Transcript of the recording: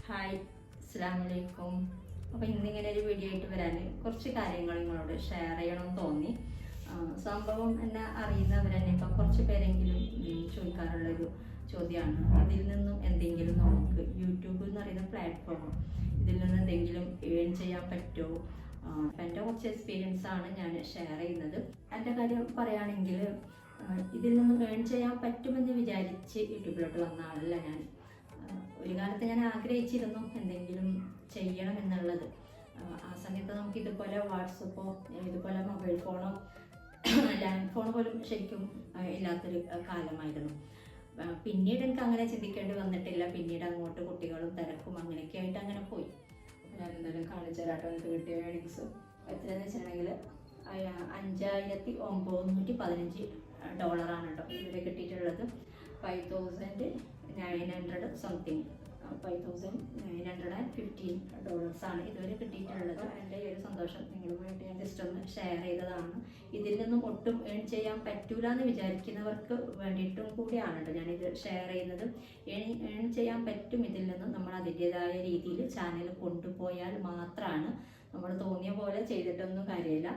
Hi, അസ്സലാമലൈക്കും. അപ്പോൾ ഇന്നിങ്ങനെ ഒരു വീഡിയോ ആയിട്ട് വരാൻ കുറച്ച് കാര്യങ്ങൾ നിങ്ങളോട് ഷെയർ ചെയ്യണമെന്ന് തോന്നി. സംഭവം എന്നെ അറിയുന്നവരെന്നെ ഇപ്പം കുറച്ച് പേരെങ്കിലും ചോദിക്കാറുള്ളൊരു ചോദ്യമാണ്, ഇതിൽ നിന്നും എന്തെങ്കിലും നമുക്ക് യൂട്യൂബ് എന്ന് പറയുന്ന പ്ലാറ്റ്ഫോം ഇതിൽ നിന്ന് എന്തെങ്കിലും ഏൺ ചെയ്യാൻ പറ്റുമോ? എൻ്റെ കുറച്ച് എക്സ്പീരിയൻസ് ആണ് ഞാൻ ഷെയർ ചെയ്യുന്നത്. എൻ്റെ കാര്യം പറയുകയാണെങ്കിൽ ഇതിൽ നിന്നും ഏൺ ചെയ്യാൻ പറ്റുമെന്ന് വിചാരിച്ച് യൂട്യൂബിലോട്ട് വന്ന ആളല്ല ഞാൻ. ഒരു കാലത്ത് ഞാൻ ആഗ്രഹിച്ചിരുന്നു എന്തെങ്കിലും ചെയ്യണം എന്നുള്ളത്. ആ സമയത്ത് നമുക്ക് ഇതുപോലെ വാട്സപ്പോ ഇതുപോലെ മൊബൈൽ ഫോണോ ലാൻഡ് ഫോൺ പോലും ശരിക്കും ഇല്ലാത്തൊരു കാലമായിരുന്നു. പിന്നീട് എനിക്ക് അങ്ങനെ ചിന്തിക്കേണ്ടി വന്നിട്ടില്ല. പിന്നീട് അങ്ങോട്ട് കുട്ടികളും തിരക്കും അങ്ങനെയൊക്കെ ആയിട്ട് അങ്ങനെ പോയി. ഞാൻ എന്തായാലും കാണിച്ചു തരാട്ടോ. എനിക്ക് കിട്ടിയ ഏണിങ്സ് എത്രയാണെന്ന് വെച്ചിട്ടുണ്ടെങ്കിൽ $5,915 കേട്ടോ ഇവിടെ കിട്ടിയിട്ടുള്ളത്. 5,900 സംതിങ്, $5,915 ഇതുവരെ കിട്ടിയിട്ടുള്ളത്. എൻ്റെ ഈ ഒരു സന്തോഷം നിങ്ങളുമായിട്ട് ഞാൻ ജസ്റ്റ് ഒന്ന് ഷെയർ ചെയ്തതാണ്. ഇതിൽ നിന്നും ഒട്ടും ഏൺ ചെയ്യാൻ പറ്റൂല എന്ന് വിചാരിക്കുന്നവർക്ക് വേണ്ടിയിട്ടും കൂടിയാണ് കേട്ടോ ഞാനിത് ഷെയർ ചെയ്യുന്നത്. ഏൺ ചെയ്യാൻ പറ്റും ഇതിൽ നിന്നും. നമ്മൾ അതിൻ്റെതായ രീതിയിൽ ചാനൽ കൊണ്ടുപോയാൽ മാത്രമാണ്. നമ്മൾ തോന്നിയ പോലെ ചെയ്തിട്ടൊന്നും കാര്യമില്ല.